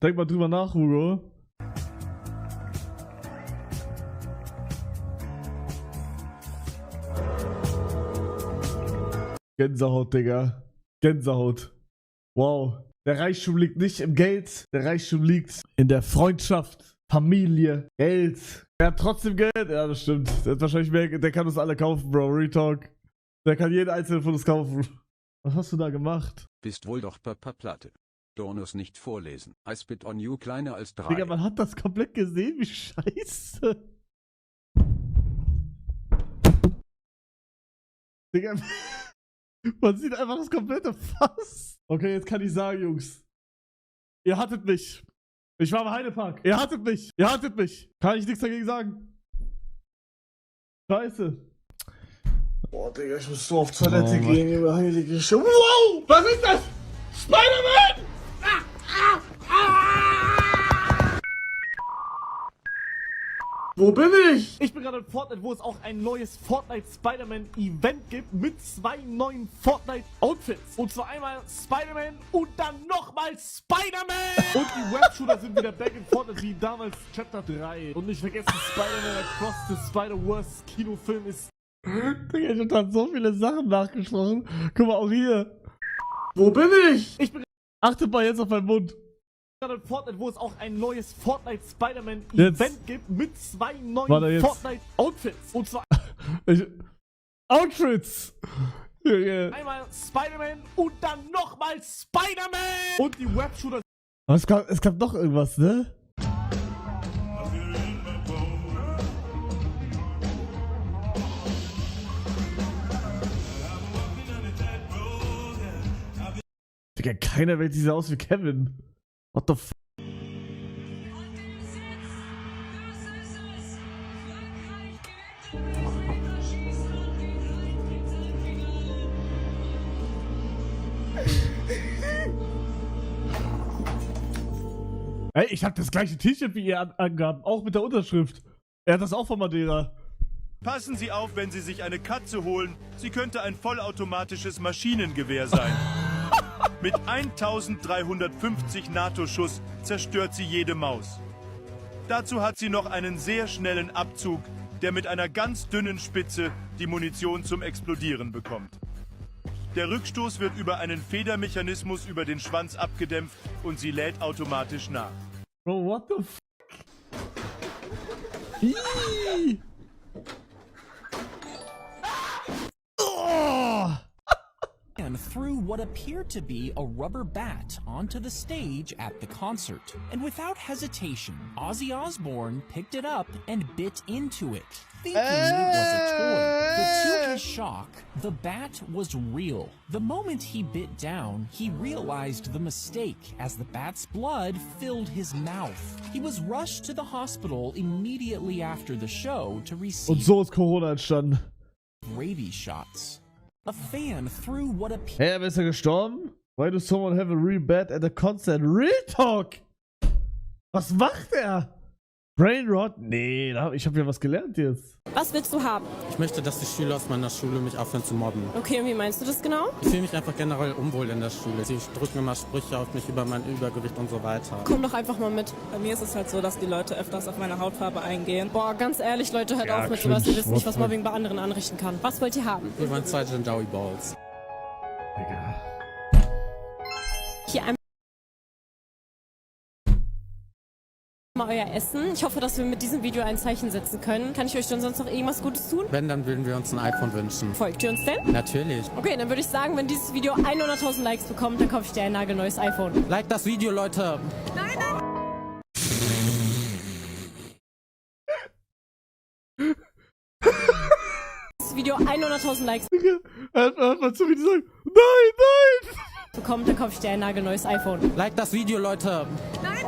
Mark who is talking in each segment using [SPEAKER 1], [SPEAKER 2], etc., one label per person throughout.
[SPEAKER 1] Denk mal drüber nach, Hugo. Gänsehaut, Digga. Gänsehaut. Wow. Der Reichtum liegt nicht im Geld. Der Reichtum liegt in der Freundschaft, Familie, Geld. Er hat trotzdem Geld. Ja, das stimmt. Der hat wahrscheinlich mehr. Der kann uns alle kaufen, Bro. Retalk. Der kann jeden einzelnen von uns kaufen. Was hast du da gemacht?
[SPEAKER 2] Bist wohl doch Papa Platte. Dornus nicht vorlesen. I spit on you kleiner als 3.
[SPEAKER 1] Digga, man hat das komplett gesehen. Wie scheiße. Digga. Man sieht einfach das komplette Fass. Okay, jetzt kann ich sagen, Jungs. Ihr hattet mich. Ich war im Heidepark. Ihr hattet mich. Ihr hattet mich. Kann ich nichts dagegen sagen. Scheiße. Boah, Digga, ich muss so auf Toilette gehen, Junge. Heilige Scheiße. Wow! Was ist das? Spider-Man! Wo bin ich? Ich bin gerade in Fortnite, wo es auch ein neues Fortnite Spider-Man-Event gibt mit 2 neuen Fortnite-Outfits. Und zwar einmal Spider-Man und dann nochmal Spider-Man! Und die Web-Shooter sind wieder back in Fortnite wie damals Chapter 3. Und nicht vergessen, Spider-Man Across the Spider-Verse Kinofilm ist... Digga, ich hab da so viele Sachen nachgesprochen. Guck mal, auch hier. Wo bin ich? Ich bin... Achtet mal jetzt auf meinen Mund. Gerade in Fortnite, wo es auch ein neues Fortnite Spider-Man-Event gibt mit 2 neuen Fortnite-Outfits. Und zwar... Outfits! Einmal Spider-Man und dann nochmal Spider-Man! Und die Web-Shooter... Es gab noch irgendwas, ne? Digga, keiner wählt diese aus wie Kevin. What the f... Ey, ich hab das gleiche T-Shirt wie ihr angehabt, auch mit der Unterschrift. Er hat das auch von Madeira.
[SPEAKER 3] Passen Sie auf, wenn Sie sich eine Katze holen. Sie könnte ein vollautomatisches Maschinengewehr sein. Mit 1350 NATO-Schuss zerstört sie jede Maus. Dazu hat sie noch einen sehr schnellen Abzug, der mit einer ganz dünnen Spitze die Munition zum Explodieren bekommt. Der Rückstoß wird über einen Federmechanismus über den Schwanz abgedämpft und sie lädt automatisch nach.
[SPEAKER 1] Bro, what the f... Ihhh. Oh.
[SPEAKER 4] And threw what appeared to be a rubber bat onto the stage at the concert. And without hesitation, Ozzy Osbourne picked it up and bit into it, thinking it was a toy. But to his shock, the bat was real. The moment he bit down, he realized the mistake as the bat's blood filled his mouth. He was rushed to the hospital immediately after the show to
[SPEAKER 1] Und
[SPEAKER 4] receive
[SPEAKER 1] so ist Corona entstanden.
[SPEAKER 4] rabies shots. A fan threw what appeared
[SPEAKER 1] Hey, er ist ja gestorben? Why do someone have a real bad at a concert? Real Talk! Was macht er? Brainrot? Nee, ich hab ja was gelernt jetzt.
[SPEAKER 5] Was willst du haben?
[SPEAKER 6] Ich möchte, dass die Schüler aus meiner Schule mich aufhören zu mobben.
[SPEAKER 5] Okay, und wie meinst du das genau?
[SPEAKER 6] Ich fühle mich einfach generell unwohl in der Schule. Sie drücken immer Sprüche auf mich über mein Übergewicht und so weiter.
[SPEAKER 5] Komm doch einfach mal mit.
[SPEAKER 7] Bei mir ist es halt so, dass die Leute öfters auf meine Hautfarbe eingehen.
[SPEAKER 5] Boah, ganz ehrlich, Leute, hört
[SPEAKER 1] Ja,
[SPEAKER 5] auf mit
[SPEAKER 1] cringe.
[SPEAKER 5] sowas. Ihr wisst nicht, was
[SPEAKER 1] What the-
[SPEAKER 5] Mobbing bei anderen anrichten kann. Was wollt ihr haben?
[SPEAKER 6] Ich meine 2 Joey Balls.
[SPEAKER 1] Digga.
[SPEAKER 5] Hier einmal euer Essen. Ich hoffe, dass wir mit diesem Video ein Zeichen setzen können. Kann ich euch denn sonst noch irgendwas Gutes tun?
[SPEAKER 6] Wenn, dann würden wir uns ein iPhone wünschen.
[SPEAKER 5] Folgt ihr uns denn?
[SPEAKER 6] Natürlich.
[SPEAKER 5] Okay, dann würde ich sagen, wenn dieses Video 100.000 Likes bekommt, dann kaufe ich dir ein nagelneues iPhone.
[SPEAKER 6] Like das Video, Leute!
[SPEAKER 5] Dieses Video 100.000 Likes
[SPEAKER 1] Digga, er hat mal zu mir gesagt, nein!
[SPEAKER 5] bekommt, dann kaufe ich dir ein nagelneues iPhone.
[SPEAKER 6] Like das Video, Leute!
[SPEAKER 1] Nein!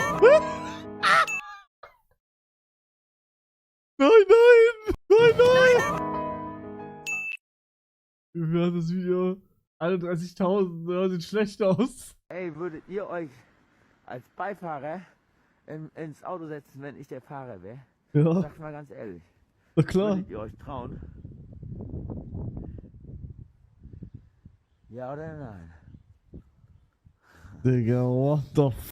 [SPEAKER 1] Wie viel hat das Video? 31.000, das sieht schlecht aus.
[SPEAKER 8] Ey, würdet ihr euch als Beifahrer ins Auto setzen, wenn ich der Fahrer wäre?
[SPEAKER 1] Ja,
[SPEAKER 8] Sag mal ganz ehrlich.
[SPEAKER 1] na klar.
[SPEAKER 8] Würdet ihr euch trauen? Ja oder nein?
[SPEAKER 1] Digga, what the f...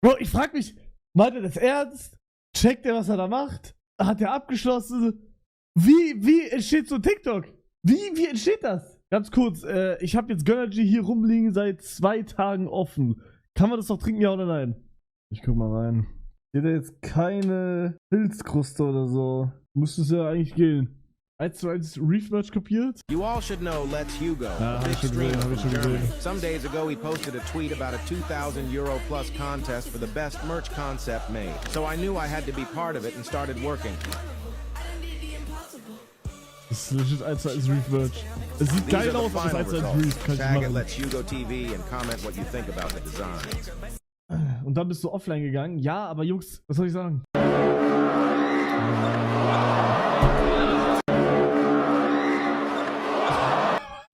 [SPEAKER 1] Bro, ich frag mich, meint er das ernst? Checkt er, was er da macht? Hat er abgeschlossen? Wie entsteht so TikTok? Wie entsteht das? Ganz kurz, ich habe jetzt Gönnergy hier rumliegen seit 2 Tagen offen. Kann man das noch trinken, ja oder nein? Ich guck mal rein. Hier jetzt keine Pilzkruste oder so. Müsste es ja eigentlich gehen. 1:1 Reef-Merch kopiert?
[SPEAKER 9] You all should know Let's Hugo,
[SPEAKER 1] Ah,
[SPEAKER 9] a
[SPEAKER 1] hab
[SPEAKER 9] big
[SPEAKER 1] ich schon
[SPEAKER 9] streamer
[SPEAKER 1] gesehen, hab ich
[SPEAKER 9] from
[SPEAKER 1] schon
[SPEAKER 9] Germany.
[SPEAKER 1] gesehen.
[SPEAKER 9] Some days ago he posted a tweet about a €2,000 plus contest for the best merch concept made. So I knew I had to be part of it and started working.
[SPEAKER 1] Das ist legit 1:1 Reef-Merch. Es sieht
[SPEAKER 9] These
[SPEAKER 1] geil
[SPEAKER 9] are the
[SPEAKER 1] aus, aber es
[SPEAKER 9] final
[SPEAKER 1] ist 1:1 Reef. Kann ich
[SPEAKER 9] results. Tag at
[SPEAKER 1] machen.
[SPEAKER 9] Let's Hugo TV and comment what you think about the designs.
[SPEAKER 1] Und dann bist du offline gegangen. Ja, aber Jungs, was soll ich sagen?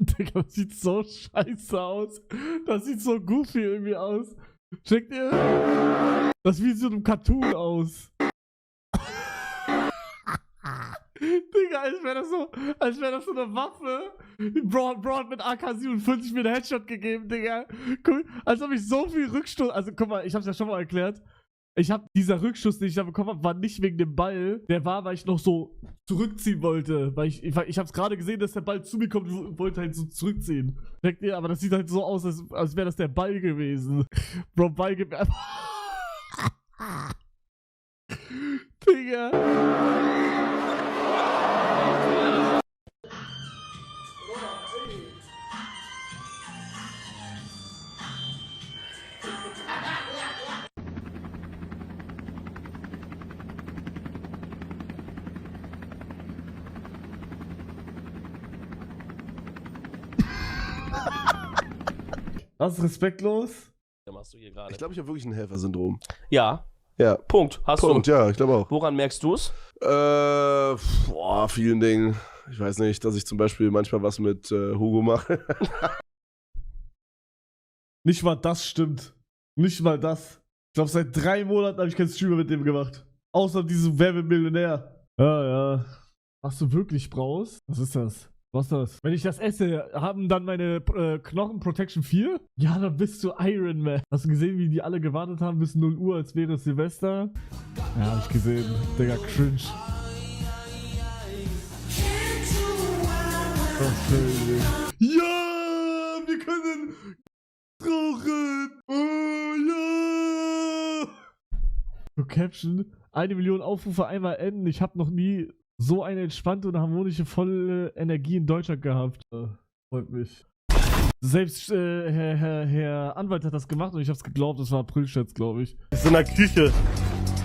[SPEAKER 1] Digga, das sieht so scheiße aus. Das sieht so goofy irgendwie aus. Checkt ihr? Das sieht wie so ein Cartoon aus. Digga, als wäre das so eine Waffe. Bro hat mit AK-47 mir einen Headshot gegeben, Digga. Guck, als ob ich so viel Rückstoß. Also guck mal, ich hab's ja schon mal erklärt. Dieser Rückschuss, den ich da bekommen habe, war nicht wegen dem Ball. Der war, weil ich noch so zurückziehen wollte. Weil ich hab's gerade gesehen, dass der Ball zu mir kommt und wollte halt so zurückziehen. Checkt ihr? Aber das sieht halt so aus, als wäre das der Ball gewesen. Bro, Ball gibt mir einfach. Digga. Das ist respektlos.
[SPEAKER 10] Was machst du hier gerade?
[SPEAKER 11] Ich glaube, ich habe wirklich ein Helfersyndrom.
[SPEAKER 10] Ja.
[SPEAKER 11] Ja.
[SPEAKER 10] Punkt. Hast
[SPEAKER 11] Punkt,
[SPEAKER 10] du.
[SPEAKER 11] ja, ich glaube auch.
[SPEAKER 10] Woran merkst du es?
[SPEAKER 11] Vielen Dingen. Ich weiß nicht, dass ich zum Beispiel manchmal was mit Hugo mache.
[SPEAKER 1] Nicht mal das stimmt. Nicht mal das. Ich glaube, seit 3 Monaten habe ich keinen Streamer mit dem gemacht. Außer diesem Werbemillionär. Ja. Was du wirklich brauchst? Was ist das? Was ist das? Wenn ich das esse, haben dann meine Knochen Protection 4? Ja, dann bist du Iron Man. Hast du gesehen, wie die alle gewartet haben bis 0 Uhr, als wäre es Silvester? Ja, hab ich gesehen. Digga, cringe. Das ist crazy. Ja, wir können rauchen. Oh ja. So Caption. 1 Million Aufrufe einmal enden. Ich habe noch nie so eine entspannte und harmonische, volle Energie in Deutschland gehabt. Freut mich. Selbst Herr Anwalt hat das gemacht und ich hab's geglaubt, das war Aprilscherz, glaube ich.
[SPEAKER 12] Ist in der Küche.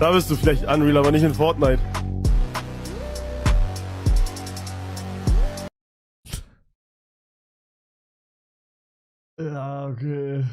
[SPEAKER 12] Da bist du vielleicht Unreal, aber nicht in Fortnite.
[SPEAKER 1] Ja, okay.